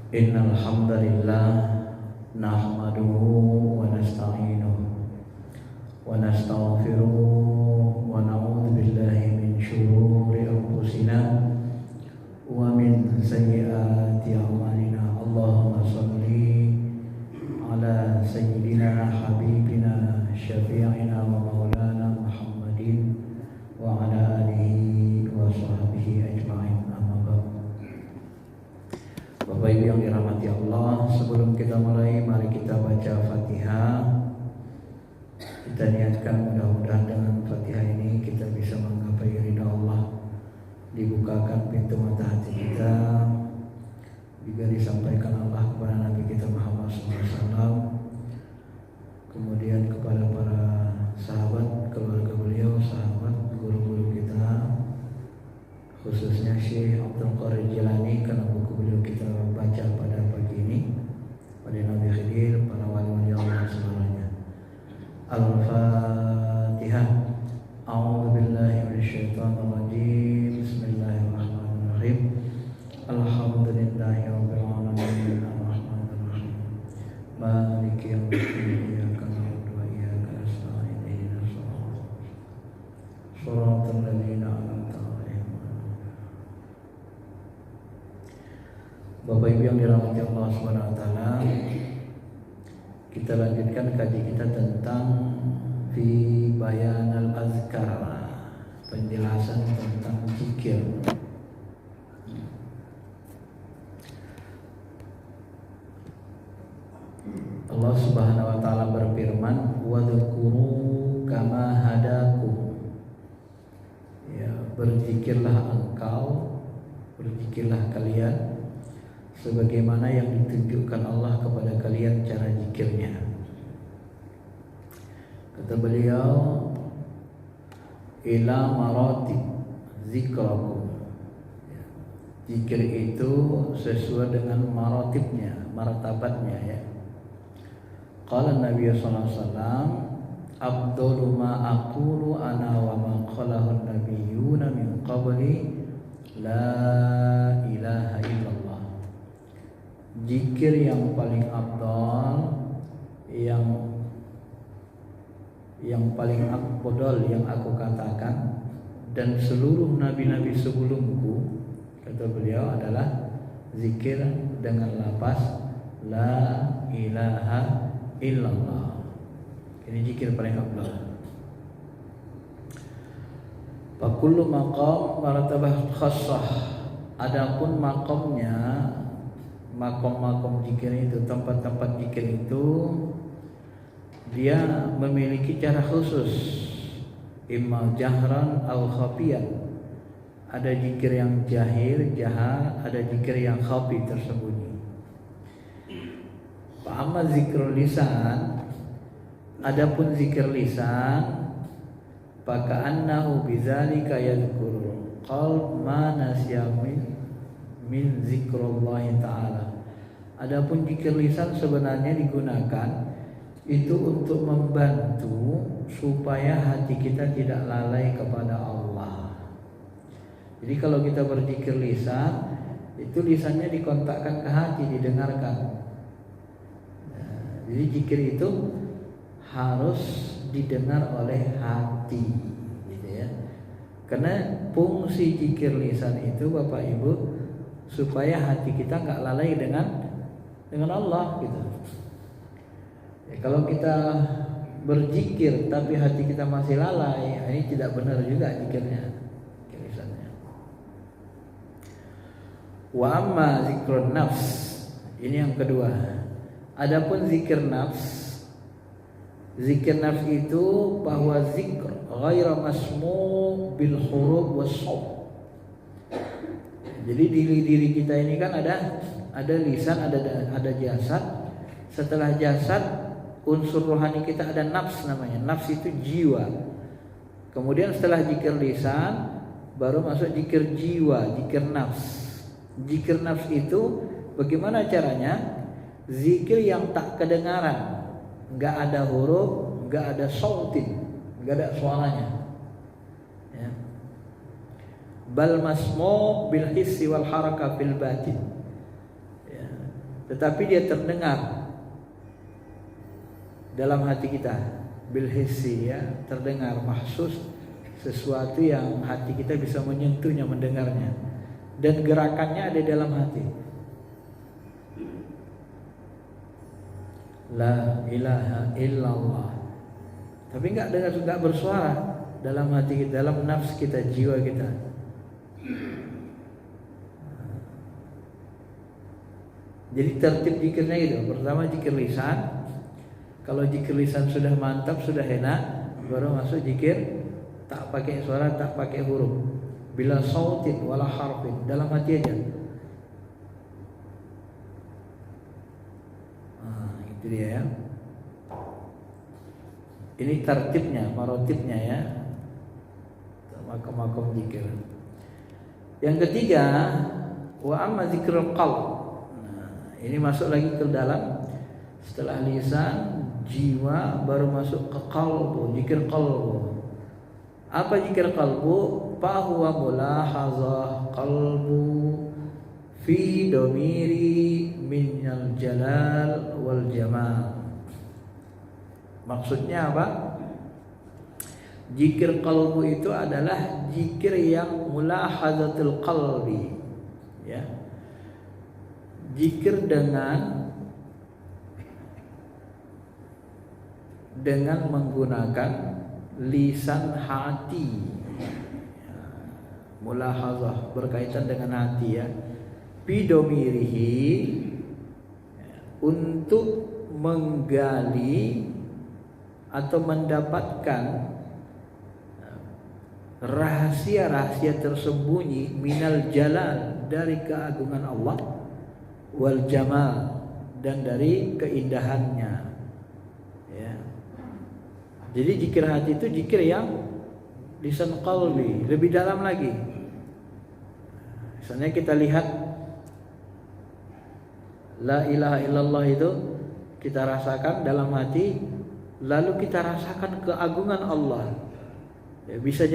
Innal hamdalillah nahmaduhu wa nasta'inuhu wa nastaghfiruh wa na'udzu billahi min shururi anfusina wa min sayyiati a'malina. Allahumma shalli ala sayyidina habibina syafi'ina wa maulana Muhammadin wa ala alihi wa sahbihi ajma'in. Bapak Ibu yang dirahmati Allah, sebelum kita mulai, mari kita baca Fatihah. Kita niatkan mudah-mudahan dengan Fatihah ini kita bisa menggapai ridha Allah, dibukakan pintu mata hati kita, juga disampaikan Allah kepada Nabi kita Muhammad SAW, kemudian kepada para sahabat, keluarga beliau, sahabat, guru-guru kita, khususnya Syekh Abdul Qadir Jilani, karena buku beliau kita baca pada pagi ini, pada Nabi Khidir, para wali-wali Allah semuanya. Al-Fatihah. A'udzu billahi minasyaitonir rajim. Bismillahirrahmanirrahim. Alhamdulillahirabbil alamin arrahmanir rahim. Maliki yaumiddin. Iyyaka na'budu wa iyyaka nasta'in. Ihdinas shiratal ladzina an'amta 'alaihim. Bapak Ibu yang dirahmati Allah Subhanahu wa taala, kita lanjutkan kaji kita tentang fi bayan al-azkar, penjelasan tentang zikir. Allah Subhanahu wa taala berfirman, wa dzkuru kama hadakum. Ya, berzikirlah engkau, berzikirlah kalian sebagaimana yang ditunjukkan Allah kepada kalian cara zikirnya. Kata beliau, ila maratib zikrakum. Zikir itu sesuai dengan maratibnya, martabatnya ya. Qala Nabi sallallahu alaihi wasallam, afdalu ma aqulu ana wa ma qalahu an-nabiyyuna min qabli la ilaha illallah. Zikir yang paling afdal, yang paling afdal yang aku katakan dan seluruh nabi-nabi sebelumku, kata beliau, adalah zikir dengan lafaz la ilaha illallah. Ini zikir paling afdal. Fa kullu maqam martabah khassah. Adapun makomnya, makom-makom zikir itu, tempat-tempat zikir itu, dia memiliki cara khusus, imma jahran al khafiyan. Ada zikir yang jahar, ada zikir yang khafi, tersembunyi. Fa amma zikrul lisan, adapun zikir lisan, fa ka'annahu bidzalika yadhkuru qalb ma nasiya min zikrullahi ta'ala. Adapun zikir lisan sebenarnya digunakan itu untuk membantu supaya hati kita tidak lalai kepada Allah. Jadi kalau kita berzikir lisan, itu lisannya dikontakkan ke hati, didengarkan. Jadi zikir itu harus didengar oleh hati, gitu ya. Karena fungsi zikir lisan itu, Bapak Ibu, supaya hati kita nggak lalai dengan Allah gitu. Ya, kalau kita berzikir tapi hati kita masih lalai, ini tidak benar juga zikirnya, zikir lisannya. Wa amma zikrun nafs, ini yang kedua. Adapun zikir nafs itu bahwa zikr ghaira masmu' bil huruf was shaut. Jadi diri kita ini kan ada lisan, ada jasad. Setelah jasad, unsur rohani kita ada nafs namanya. Nafs itu jiwa. Kemudian setelah zikir lisan, baru masuk zikir jiwa, zikir nafs. Zikir nafs itu bagaimana caranya? Zikir yang tak kedengaran, enggak ada huruf, enggak ada sautin, enggak ada suaranya. Ya. Bal masmu' bil hissi wal haraka fil batin. Ya. tetapi dia terdengar dalam hati kita, bil hissi, ya, terdengar, mahsus, sesuatu yang hati kita bisa menyentuhnya, mendengarnya, dan gerakannya ada dalam hati. La ilaha illallah, tapi nggak dengar, nggak bersuara dalam hati kita, dalam nafs kita, jiwa kita. Jadi tertib zikirnya itu, pertama zikir lisan. Kalau zikir lisan sudah mantap, sudah enak, baru masuk zikir tak pakai suara, tak pakai huruf, bila sautin wala harfin, dalam hati aja. Itu dia ya. Ini tertibnya, marotibnya ya, makom-makom zikir. Yang ketiga, wa amma zikrul qalb. Ini masuk lagi ke dalam, setelah lisan, jiwa, baru masuk ke qalbu, zikir qalbu. Apa zikir qalbu? Fa huwa mulahazah qalbu fi domiri minal jalal wal jamal. Maksudnya apa? Zikir qalbu itu adalah zikir yang mulahazatul qalbi, ya. Zikir dengan menggunakan lisan hati, mulahazah berkaitan dengan hati ya, bidomirihi, untuk menggali atau mendapatkan rahasia-rahasia tersembunyi minal jalal, dari keagungan Allah, wal jamal, dan dari keindahannya ya. Jadi zikir hati itu zikir yang lisan qalbi, lebih dalam lagi. Misalnya kita lihat la ilaha illallah itu, kita rasakan dalam hati, lalu kita rasakan keagungan Allah ya. Bisa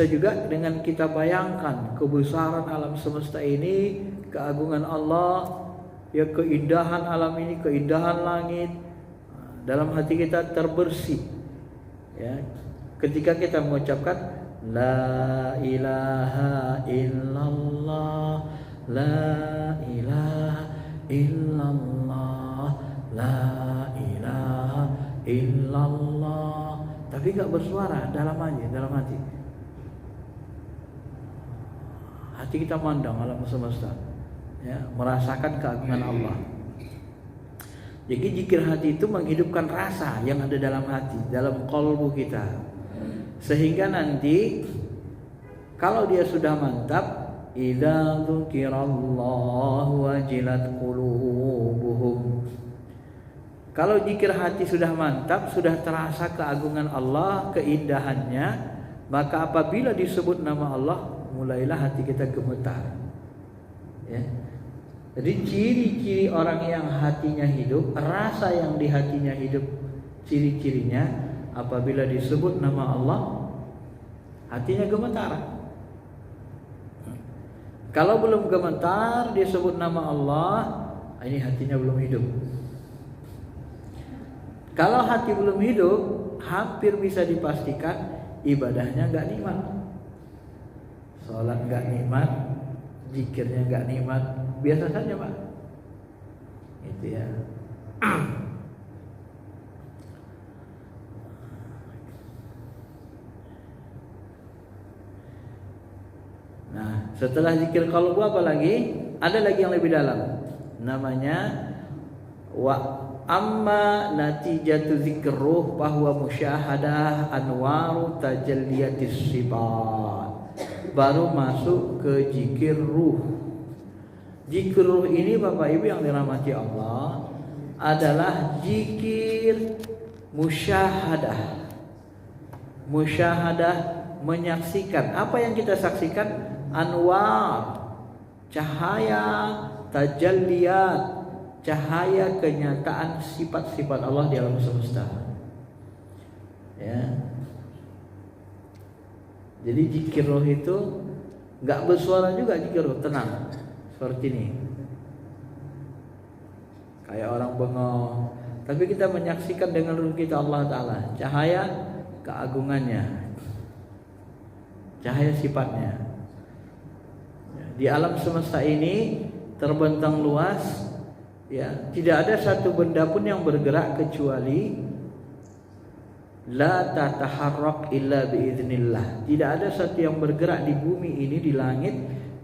juga dengan kita bayangkan kebesaran alam semesta ini, keagungan Allah ya, keindahan alam ini, keindahan langit, dalam hati kita terbersih ya, ketika kita mengucapkan la ilaha illallah, la ilaha illallah, la ilaha illallah, tapi gak bersuara, dalam hati. Hati kita mandang alam semesta ya, merasakan keagungan Allah. Jadi zikir hati itu menghidupkan rasa yang ada dalam hati, dalam qalbu kita, sehingga nanti kalau dia sudah mantap, idza dzukirallahu wajilat qulubuhum. Kalau zikir hati sudah mantap, sudah terasa keagungan Allah, keindahannya, maka apabila disebut nama Allah, mulailah hati kita gemetar ya. Jadi ciri-ciri orang yang hatinya hidup, rasa yang di hatinya hidup, ciri-cirinya apabila disebut nama Allah, hatinya gemetar. Kalau belum gemetar disebut nama Allah, ini hatinya belum hidup. Kalau hati belum hidup, hampir bisa dipastikan ibadahnya nggak nikmat, sholat nggak nikmat, zikirnya nggak nikmat, biasa saja Pak. Itu ya. Nah, setelah zikir qalbu apa lagi? Ada lagi yang lebih dalam. Namanya wa amma natijatu zikr ruh bahwa musyahadah anwaru tajalliyatis sifat. Baru masuk ke zikir ruh. Zikir ruh ini Bapak Ibu yang dirahmati Allah adalah zikir musyahadah. Musyahadah, menyaksikan. Apa yang kita saksikan? Anwar, cahaya, tajalliyat, cahaya kenyataan sifat-sifat Allah di alam semesta. Ya. Jadi zikir roh itu enggak bersuara juga, zikir roh tenang seperti ini. kayak orang bengong. Tapi kita menyaksikan dengan ruh kita Allah Ta'ala, cahaya keagungannya, cahaya sifatnya. Di alam semesta ini terbentang luas, ya, tidak ada satu benda pun yang bergerak kecuali la tataharrak illa biiznillah. Tidak ada satu yang bergerak di bumi ini, di langit,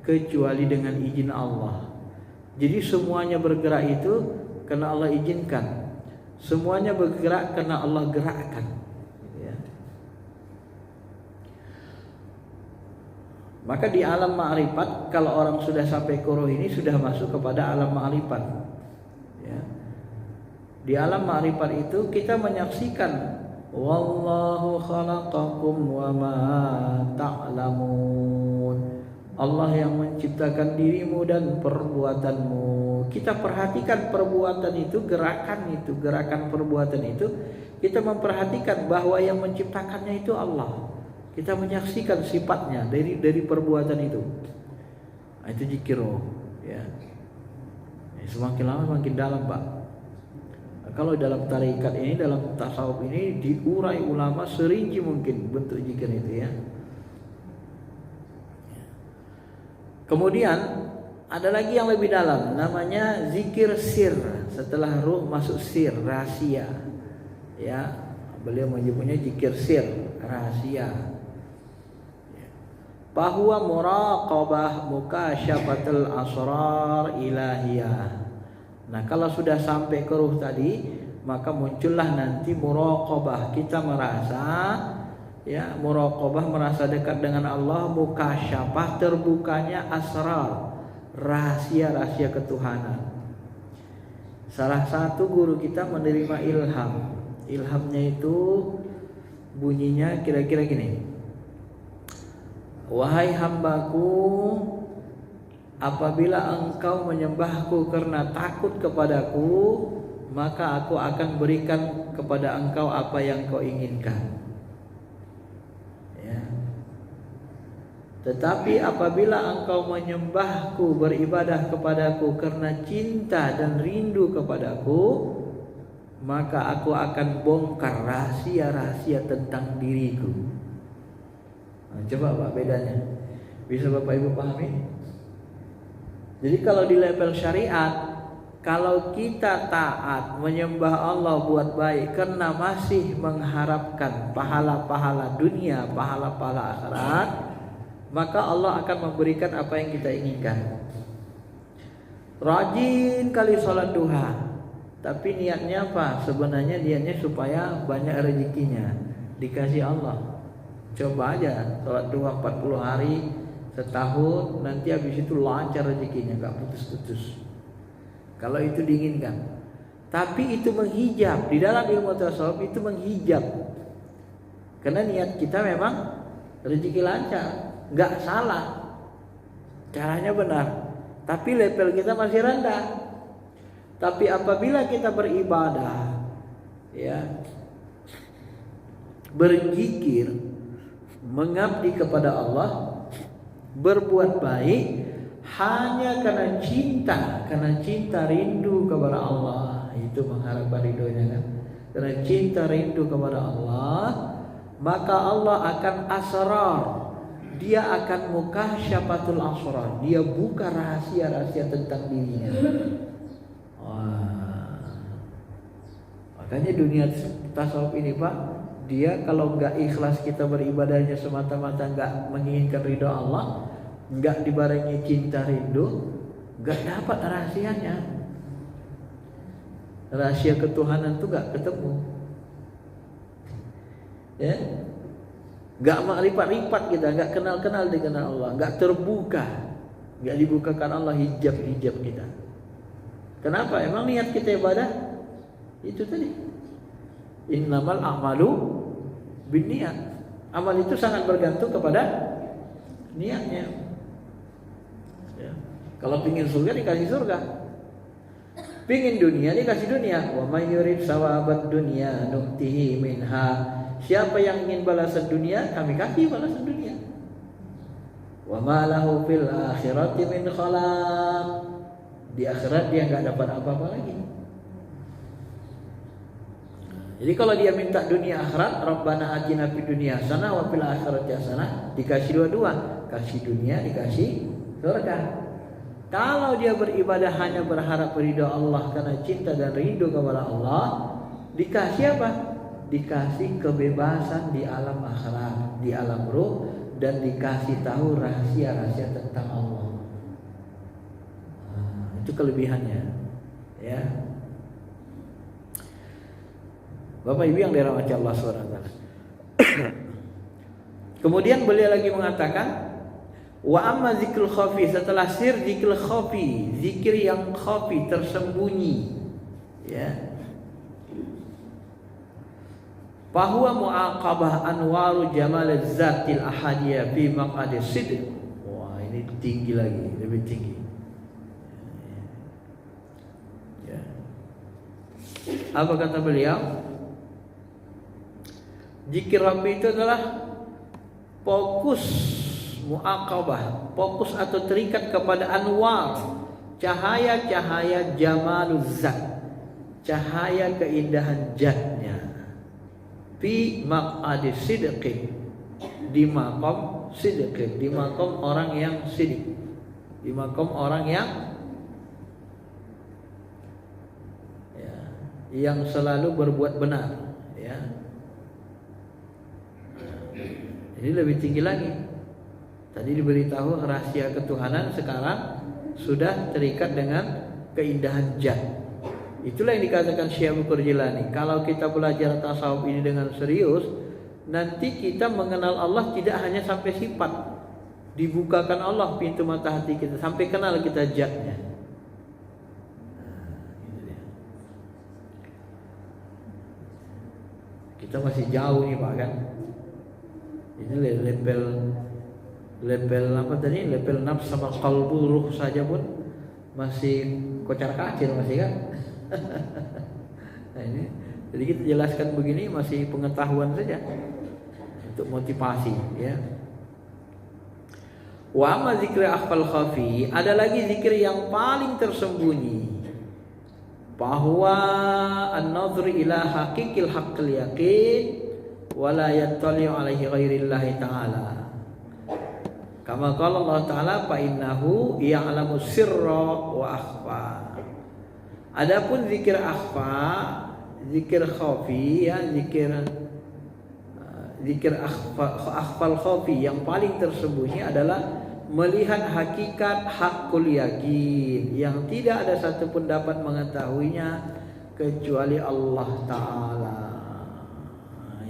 kecuali dengan izin Allah. Jadi semuanya bergerak itu karena Allah izinkan. Semuanya bergerak karena Allah gerakkan, ya. Maka di alam ma'rifat, kalau orang sudah sampai ke ruh ini, sudah masuk kepada alam ma'rifat, ya. Di alam ma'rifat itu kita menyaksikan wallahu khalaqakum wa ma ta'lamun. Allah yang menciptakan dirimu dan perbuatanmu. Kita perhatikan perbuatan itu, gerakan perbuatan itu. Kita memperhatikan bahwa yang menciptakannya itu Allah. Kita menyaksikan sifatnya dari perbuatan itu. Nah, itu zikir roh, ya. Semakin lama semakin dalam, Pak. Kalau dalam tarekat ini, dalam tasawuf ini diurai ulama serinci mungkin bentuk zikir itu, ya. Kemudian ada lagi yang lebih dalam, namanya zikir sir. Setelah ruh masuk sir, rahasia, ya. Beliau menyebutnya zikir sir, rahasia. Bahwa muraqabah mukasyafatul asrar ilahiyah. Nah, kalau sudah sampai ke ruh tadi, maka muncullah nanti muraqabah. Kita merasa, ya, muraqabah, merasa dekat dengan Allah, mukasyafah, terbukanya asrar, rahasia-rahasia ketuhanan. Salah satu guru kita menerima ilham. Ilhamnya itu bunyinya kira-kira gini: wahai hambaku, apabila engkau menyembahku karena takut kepadaku, maka aku akan berikan kepada engkau apa yang kau inginkan. Tetapi apabila engkau menyembahku, beribadah kepadaku karena cinta dan rindu kepadaku, maka aku akan bongkar rahasia-rahasia tentang diriku. Nah, coba Pak bedanya, bisa Bapak Ibu pahami? Jadi kalau di level syariat, kalau kita taat menyembah Allah buat baik karena masih mengharapkan pahala-pahala dunia, pahala-pahala akhirat, maka Allah akan memberikan apa yang kita inginkan. Rajin kali sholat duha, tapi niatnya apa? Sebenarnya niatnya supaya banyak rezekinya dikasih Allah. Coba aja sholat duha 40 hari, setahun, nanti habis itu lancar rezekinya, gak putus-putus. Kalau itu diinginkan. Tapi itu menghijab. Di dalam ilmu tasawuf itu menghijab. Karena niat kita memang rezeki lancar, gak salah, caranya benar, tapi level kita masih rendah. Tapi apabila kita beribadah, ya, berzikir, mengabdi kepada Allah, berbuat baik hanya karena cinta rindu kepada Allah, itu mengharapkan ridhonya, kan? Karena cinta rindu kepada Allah, maka Allah akan asrar, dia akan mukasyafatul asrar, dia buka rahasia-rahasia tentang dirinya. Wah. Makanya dunia tasawuf ini, Pak, dia kalau nggak ikhlas kita beribadahnya semata-mata nggak menginginkan ridho Allah, nggak dibarengi cinta rindu, nggak dapat rahasianya. Rahasia ketuhanan itu nggak ketemu, ya. Nggak makrifat kita, nggak kenal dengan Allah, nggak terbuka, nggak dibukakan Allah hijab kita. Kenapa? Emang niat kita ibadah itu tadi, innamal a'malu binniyat. Amal itu sangat bergantung kepada niatnya, ya. Kalau pingin surga dikasih surga, pingin dunia dikasih dunia. Wa may yurid sawabad dunya nu'tihi minha. Siapa yang ingin balasan dunia, kami kasih balasan dunia. Wa ma lahu fil akhirati min khalaq. Di akhirat dia enggak dapat apa-apa lagi. Jadi kalau dia minta dunia akhirat, Rabbana atina fid dunya hasanah wa fil akhirati hasanah, dikasih dua-dua, kasih dunia, dikasih surga. Kalau dia beribadah hanya berharap ridho Allah karena cinta dan rindu kepada Allah, dikasih apa? Dikasih kebebasan di alam akhirat, di alam ruh, dan dikasih tahu rahasia-rahasia tentang Allah. Itu kelebihannya, ya. Bapak Ibu yang dirahmati Allah SWT. Kemudian beliau lagi mengatakan, wa amma zikrul khafi, setelah zikr khafi, zikir yang khafi, tersembunyi, ya. Bahwa muaqabah anwaru jamal zatil ahadiyah fi maq'adi sidq. Wah, ini tinggi lagi, lebih tinggi. Ya. Apa kata beliau? Zikir Rabbi itu adalah fokus muaqabah, fokus atau terikat kepada anwar, cahaya-cahaya jamaluz zat, cahaya keindahan zatnya. Fi maq'adi sidqin, di maqam sidqin, di maqam orang yang sidq, di maqam orang yang selalu berbuat benar, ya. Ini lebih tinggi lagi. Tadi diberitahu rahasia ketuhanan, sekarang sudah terikat dengan keindahan zat. Itulah yang dikatakan Syekh Abdul Qadir Jilani. Kalau kita belajar tasawuf ini dengan serius, nanti kita mengenal Allah tidak hanya sampai sifat. Dibukakan Allah pintu mata hati kita sampai kenal kita zatnya. Kita masih jauh nih Pak kan. Ini level apa tadi? Level nafs sama qalbu, ruh saja pun masih kocar kacir masih kan. Nah ini, jadi kita jelaskan begini masih pengetahuan saja untuk motivasi, ya. Wa amma zikri akhfal khafi, ada lagi zikir yang paling tersembunyi. Bahwa an-nadhru ila haqiqil haqqil yaqin wala yattali'u alaihi ghairillahi ta'ala. Kama qala Allah Ta'ala fa innahu ya'lamu sirra wa akhfa. Adapun zikir akhfa, zikir khafi, ya, zikir akhfal khafi yang paling tersembunyi adalah melihat hakikat hakul yakin yang tidak ada satupun dapat mengetahuinya kecuali Allah Ta'ala.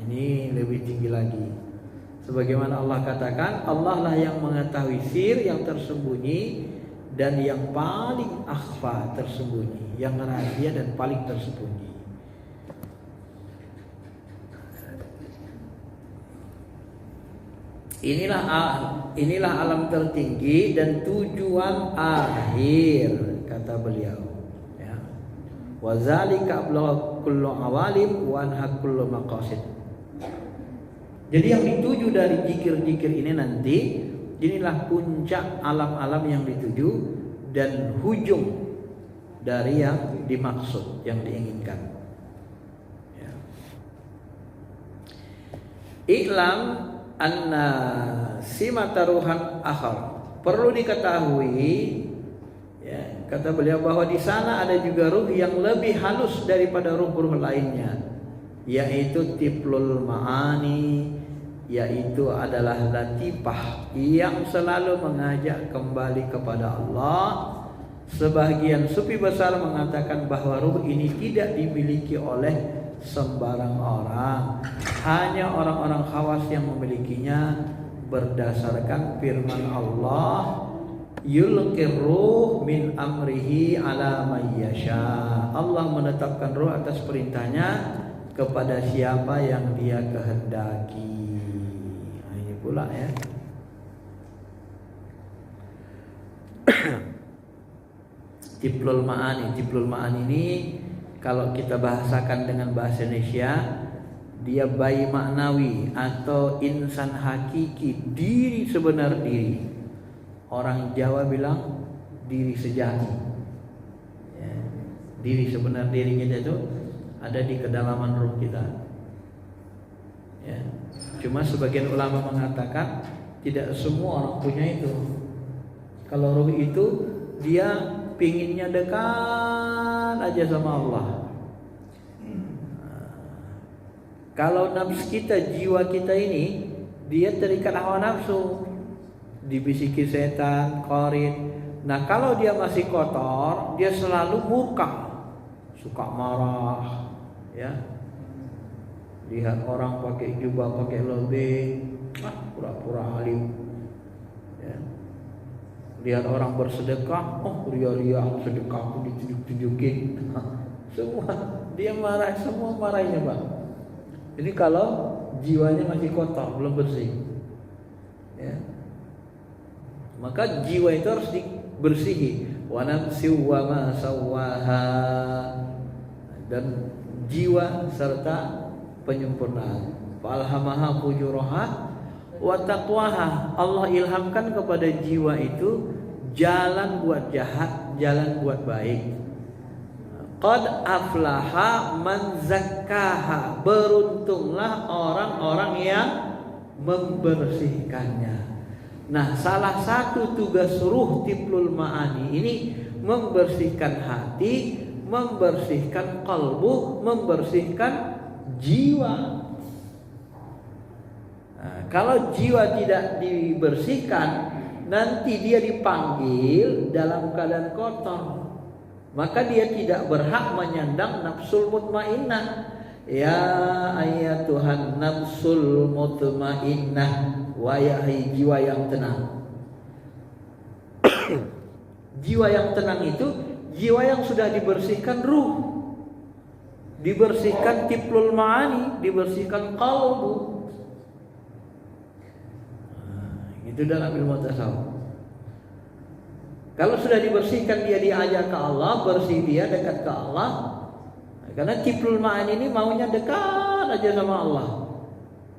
Ini lebih tinggi lagi. Sebagaimana Allah katakan, Allah lah yang mengetahui sir yang tersembunyi dan yang paling akhfa, tersembunyi, yang rahasia dan paling tersembunyi. Inilah alam tertinggi dan tujuan akhir, kata beliau. Ya. Wa zalika ablagha kullu awalim wa anha kullu maqasid. Jadi yang dituju dari zikir-zikir ini nanti, inilah puncak alam-alam yang dituju dan hujung dari yang dimaksud, yang diinginkan. Ya. I'lam anna simata ruhan akhar, perlu diketahui, ya, kata beliau, bahwa di sana ada juga ruh yang lebih halus daripada ruh-ruh lainnya, yaitu tiplul ma'ani, yaitu adalah latifah yang selalu mengajak kembali kepada Allah. Sebagian sufi besar mengatakan bahwa ruh ini tidak dimiliki oleh sembarang orang, hanya orang-orang khawas yang memilikinya berdasarkan firman Allah, yulqir ruh min amrihi ala may yasha. Allah menetapkan ruh atas perintahnya kepada siapa yang dia kehendaki. Nah, ini pula, ya. Tiplul ma'ani ini kalau kita bahasakan dengan bahasa Indonesia, dia bayi maknawi atau insan hakiki, diri sebenar diri. Orang Jawa bilang diri sejati, ya. Diri sebenar diri kita itu ada di kedalaman ruh kita. Ya. Cuma sebagian ulama mengatakan tidak semua orang punya itu. Kalau ruh itu dia pinginnya dekat aja sama Allah. Kalau nafsu kita, jiwa kita ini, dia terikat hawa nafsu, dibisiki setan, qarin. Nah kalau dia masih kotor, dia selalu murka, suka marah, ya. Lihat orang pakai jubah, pakai lobeng, pura-pura alim. Ya. Lihat orang bersedekah, ria-ria sedekah pun ditunjuk-tunjukin. Semua dia marah, semua marahnya Pak. Ini kalau jiwanya masih kotor, belum bersih, ya. Maka jiwa itu harus dibersihi. Wa nafsi wa ma sawaha, dan jiwa serta penyempurnaan. Falhamaha fujuraha wa taqwaha. Allah ilhamkan kepada jiwa itu jalan buat jahat, jalan buat baik. Qad aflaha man zakkaha. Beruntunglah orang-orang yang membersihkannya. Nah, salah satu tugas ruh Tiplul Ma'ani ini membersihkan hati, membersihkan qalbu, membersihkan jiwa. Nah, kalau jiwa tidak dibersihkan, nanti dia dipanggil dalam keadaan kotor. Maka dia tidak berhak menyandang nafsul mutmainnah. Ya ayatuhan nafsul mutmainnah, wahai jiwa yang tenang. Jiwa yang tenang itu jiwa yang sudah dibersihkan ruh, dibersihkan tiplul ma'ani, dibersihkan qalbu. Itu dalam ilmu tasawuf. Kalau sudah dibersihkan, dia diajak ke Allah, bersih dia, dekat ke Allah. Karena tiplul ma'ani ini maunya dekat aja sama Allah.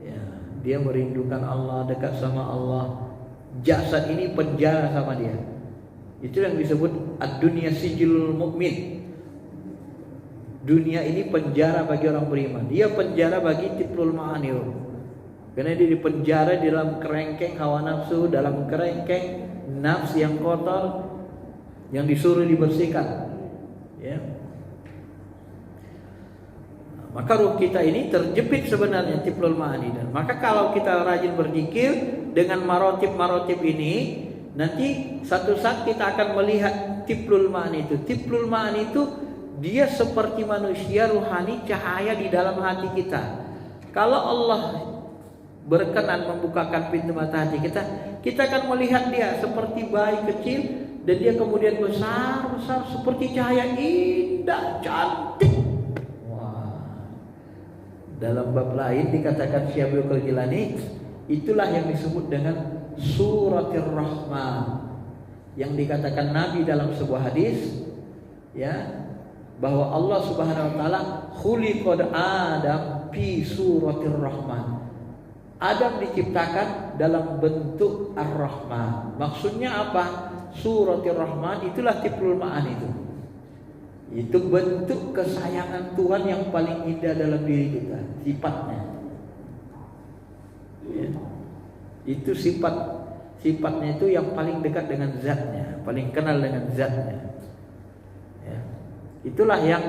Ya, dia merindukan Allah, dekat sama Allah. Jasad ini penjara sama dia. Itu yang disebut ad-dunya sijilul mukmin. Dunia ini penjara bagi orang beriman. Dia penjara bagi tiplul ma'ani. Karena dia dipenjara di dalam kerengkeng hawa nafsu, dalam kerengkeng nafsu yang kotor, yang disuruh dibersihkan, ya. Maka ruh kita ini terjepit sebenarnya tiplul ma'ani. Dan maka kalau kita rajin berzikir dengan marotib ini, nanti satu saat kita akan melihat tiplul ma'ani itu. Tiplul ma'ani itu dia seperti manusia ruhani, cahaya di dalam hati kita. Kalau Allah berkenan membukakan pintu mata hati kita, kita akan melihat dia seperti bayi kecil, dan dia kemudian besar seperti cahaya indah, cantik. Wah. Dalam bab lain dikatakan Syekh Abdul Qadir Jilani, itulah yang disebut dengan suratir rahman, yang dikatakan Nabi dalam sebuah hadis, ya, bahwa Allah Subhanahu wa taala khuliqad Adam fi suratir rahman. Adam diciptakan dalam bentuk Ar-Rahman. Maksudnya apa? Suratir Rahman itulah tiplul ma'ani itu. Itu bentuk kesayangan Tuhan yang paling indah dalam diri kita, sifatnya. Ya. Itu sifatnya itu yang paling dekat dengan zatnya, paling kenal dengan zatnya. Ya. Itulah yang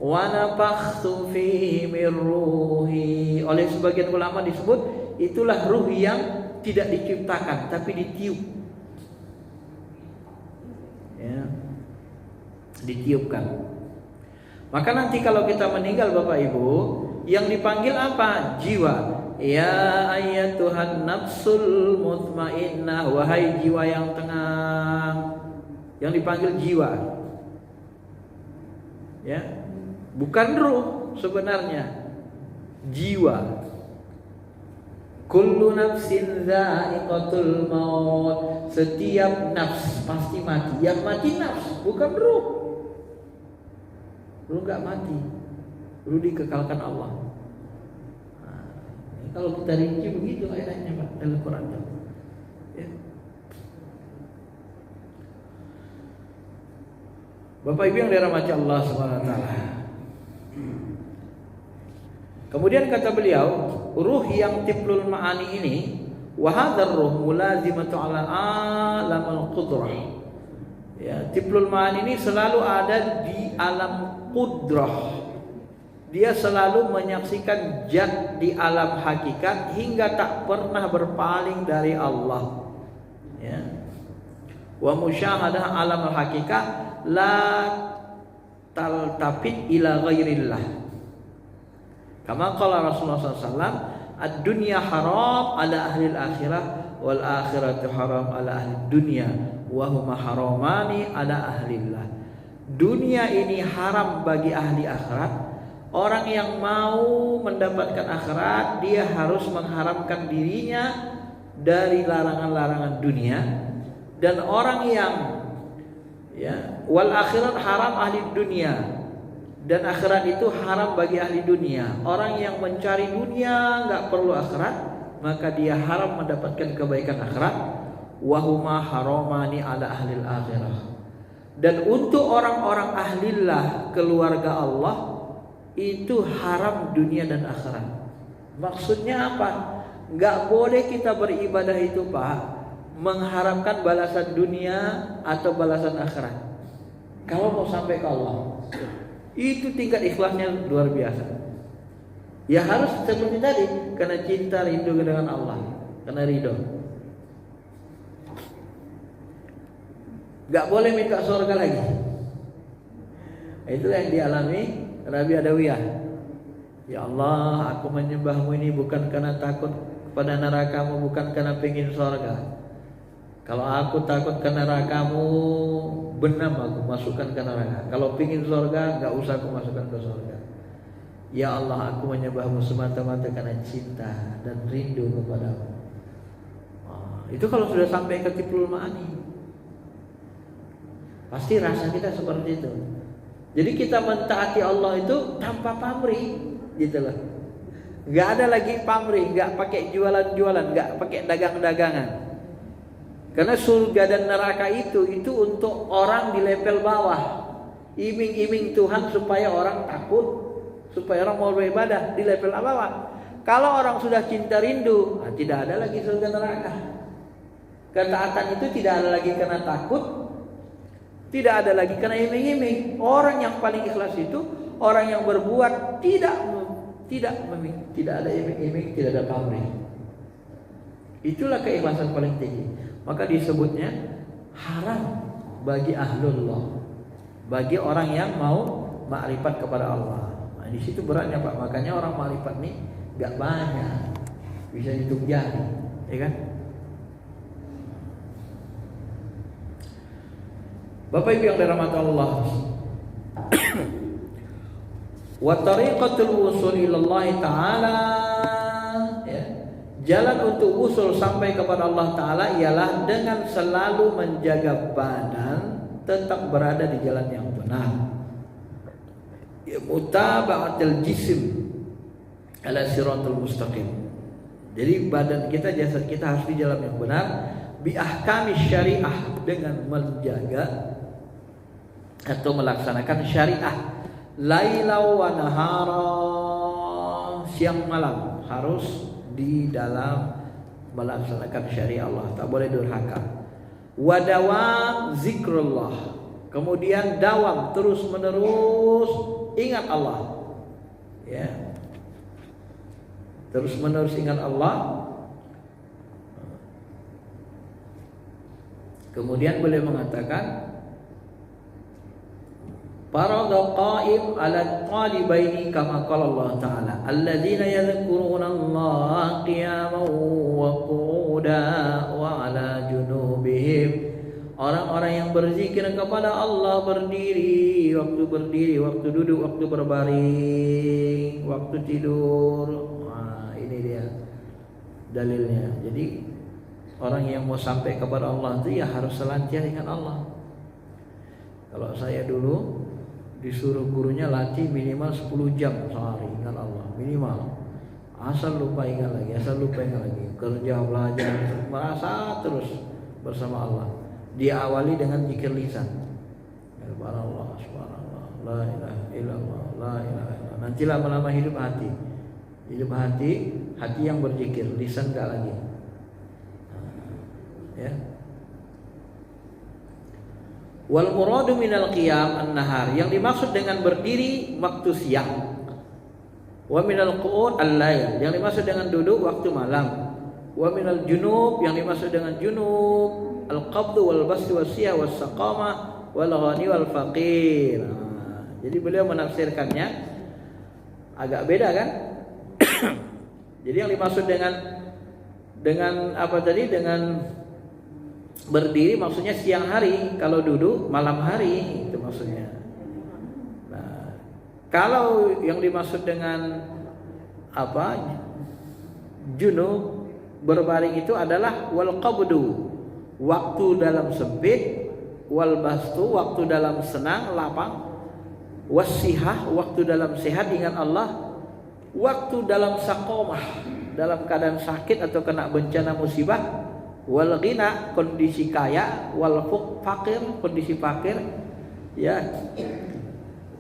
wa nafakhtu fihi min ruhi. Oleh sebagian ulama disebut itulah ruh yang tidak diciptakan tapi ditiup, ya, ditiupkan. Maka nanti kalau kita meninggal Bapak Ibu, yang dipanggil apa? Jiwa. Ya ayyatuhan nafsul mutmainnah, wahai jiwa yang tenang. Yang dipanggil jiwa, ya, bukan ruh sebenarnya, jiwa. Kullu nafsin dha'iqatul maut. Setiap nafs pasti mati. Yang mati nafs, bukan ruh. Ruh gak mati. Ruh dikekalkan Allah. Nah, kalau kita rinci begitu ayatnya Pak dalam Quran. Ya. Bapak Ibu yang dirahmati Allah Subhanahu wa taala. Kemudian kata beliau, ruh yang tiplul ma'ani ini, wa hadzal ruh mulazimatu ala alamul qudrah. Ya, tiplul ma'ani ini selalu ada di alam qudrah. Dia selalu menyaksikan zat di alam hakikat hingga tak pernah berpaling dari Allah. Ya. Wa musyahadah alam hakikat la taltafit ila ghairillah. Kama qala Rasulullah SAW, ad-dunya haram ala ahli al-akhirah wal akhiratu haram ala ahli dunya wa huma haramani ala ahlillah. Dunia ini haram bagi ahli akhirat. Orang yang mau mendapatkan akhirat, dia harus mengharamkan dirinya dari larangan-larangan dunia. Dan orang yang wal akhirat haram ahli dunia, dan akhirat itu haram bagi ahli dunia. Orang yang mencari dunia nggak perlu akhirat, maka dia haram mendapatkan kebaikan akhirat. Wahuma haramani ala ahli akhirah. Dan untuk orang-orang ahlillah, keluarga Allah, itu haram dunia dan akhirat. Maksudnya apa? Nggak boleh kita beribadah itu, Pak, mengharapkan balasan dunia atau balasan akhirat. Kalau mau sampai ke Allah, itu tingkat ikhlasnya luar biasa. Ya harus seperti tadi, karena cinta rindu dengan Allah, karena ridho. Nggak boleh minta surga lagi. Itu yang dialami Nabi Adawiyah. Ya Allah, aku menyembahmu ini bukan karena takut kepada nerakamu, bukan karena pengen surga. Kalau aku takut ke nerakamu, benar aku masukkan ke neraka. Kalau pengen surga, gak usah aku masukkan ke surga. Ya Allah, aku menyembahmu semata-mata karena cinta dan rindu kepadamu. Itu kalau sudah sampai ke tiplul ma'ani, pasti rasa kita seperti itu. Jadi kita mentaati Allah itu tanpa pamrih, gitu loh. Gak ada lagi pamrih, gak pakai jualan-jualan, gak pakai dagang-dagangan. Karena surga dan neraka itu untuk orang di level bawah. Iming-iming Tuhan supaya orang takut, supaya orang mau beribadah di level bawah. Kalau orang sudah cinta rindu, tidak ada lagi surga neraka. Ketaatan itu tidak ada lagi karena takut, tidak ada lagi karena iming-iming. Orang yang paling ikhlas itu orang yang berbuat tidak ada iming-iming, tidak ada pamrih. Itulah keikhlasan paling tinggi. Maka disebutnya haram bagi ahlullah, bagi orang yang mau makrifat kepada Allah. Nah, di situ beratnya, Pak. Makanya orang makrifat nih gak banyak, bisa dihitung jari, ya kan? Bapak Ibu yang dirahmati Allah, wa tariqatul wusul ilallah ta'ala, ya, jalan untuk usul sampai kepada Allah Ta'ala ialah dengan selalu menjaga badan tetap berada di jalan yang benar. Ya, mutaba'atul jism ala siratul mustaqim. Jadi badan kita, jasad kita harus di jalan yang benar, bi ahkamis syariah, dengan menjaga atau melaksanakan syariah. Laila wa nahara, siang malam harus di dalam melaksanakan syariat Allah, tak boleh durhaka. Wa dawam zikrullah, kemudian dawam terus menerus ingat Allah, ya, terus menerus ingat Allah. Kemudian beliau mengatakan, farada qaim ala talibaini kama qala Allah Ta'ala alladzina yadhkuruna Allah qiyaman wa qu'udan wa ala junubihim. Orang-orang yang berzikir kepada Allah berdiri, waktu duduk, waktu berbaring, waktu tidur. Nah, ini dia dalilnya. Jadi orang yang mau sampai kepada Allah itu ya harus senantiasa ingat Allah. Kalau saya dulu disuruh gurunya latih minimal 10 jam sehari ingat Allah, minimal. Asal lupa ingat lagi, kerja, belajar, merasa terus bersama Allah. Diawali dengan zikir lisan, subhanallah, subhanallah, la ilaha illallah, la ilaha illallah. Nanti lama-lama hidup hati, Hidup hati, hati yang berzikir, lisan enggak lagi. Ya. Wal muradu minal qiyam an-nahar, yang dimaksud dengan berdiri waktu siang. Wa minal qu'ud al-lail, yang dimaksud dengan duduk waktu malam. Wa minal junub, yang dimaksud dengan junub al-qabd wal bast was-siyah was-saqamah wal ghani wal faqir. Jadi beliau menafsirkannya agak beda kan? Jadi yang dimaksud dengan apa tadi, dengan berdiri maksudnya siang hari, kalau duduk malam hari, itu maksudnya. Nah, kalau yang dimaksud dengan apa junub berbaring itu adalah wal qabdu, waktu dalam sempit, wal bastu, waktu dalam senang lapang, wasihah, waktu dalam sehat ingat Allah, waktu dalam saqamah, dalam keadaan sakit atau kena bencana musibah, wal ghina, kondisi kaya, wal faqir, kondisi fakir, ya.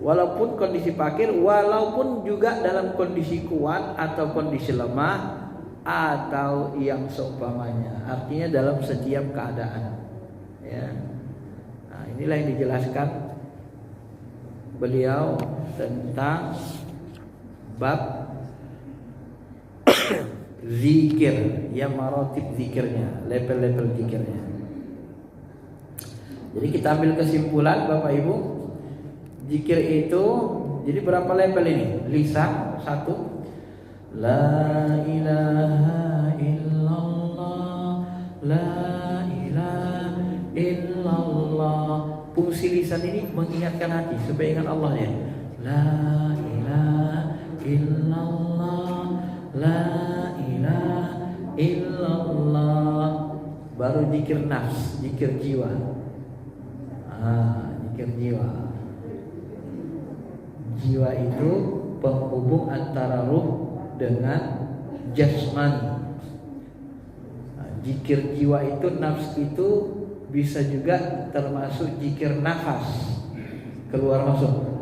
Walaupun kondisi fakir, walaupun juga dalam kondisi kuat atau kondisi lemah atau yang seumpamanya. Artinya dalam setiap keadaan. Ya. Nah, inilah yang dijelaskan beliau tentang bab zikir, ya, maratib zikirnya, level-level zikirnya. Jadi kita ambil kesimpulan Bapak Ibu, zikir itu jadi berapa level ini? Lisan 1, la ilaha illallah, la ilaha illallah. Fungsi lisan ini mengingatkan hati supaya ingat Allah ya. La ilaha illallah, la ilaha illallah. Baru zikir nafs, zikir jiwa. Zikir jiwa. Jiwa itu penghubung antara ruh dengan jasmani. Zikir jiwa itu, nafs itu bisa juga termasuk zikir nafas, keluar masuk.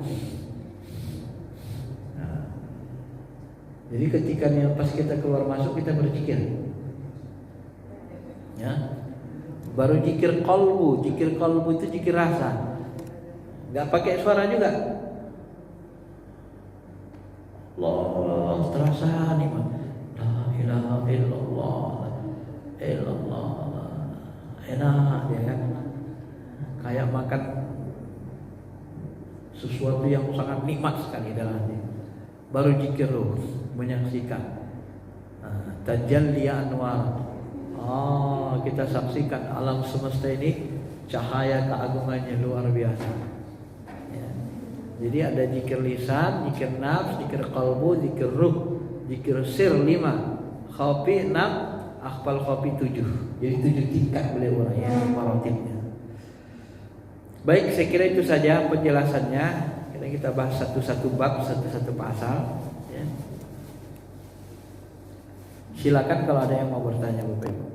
Jadi ketika pas kita keluar masuk kita berzikir, ya. Baru zikir qalbu itu zikir rasa, nggak pakai suara juga. Allah terasa nih, la ilaha illallah, illallah, enak ya kan, kayak makan sesuatu yang sangat nikmat sekali dalam hati. Baru zikir ruh, menyaksikan tajalli anwar. Kita saksikan alam semesta ini cahaya keagungannya luar biasa. Ya. Jadi ada zikir lisan, zikir nafs, zikir qalbu, zikir ruh, zikir sir 5, khafi 6, akhfal khafi 7. Jadi 7 tingkat beliau uraian maratibnya. Baik, saya kira itu saja penjelasannya. Kita bahas satu-satu bab, satu-satu pasal. Ya. Silakan kalau ada yang mau bertanya Bapak Ibu.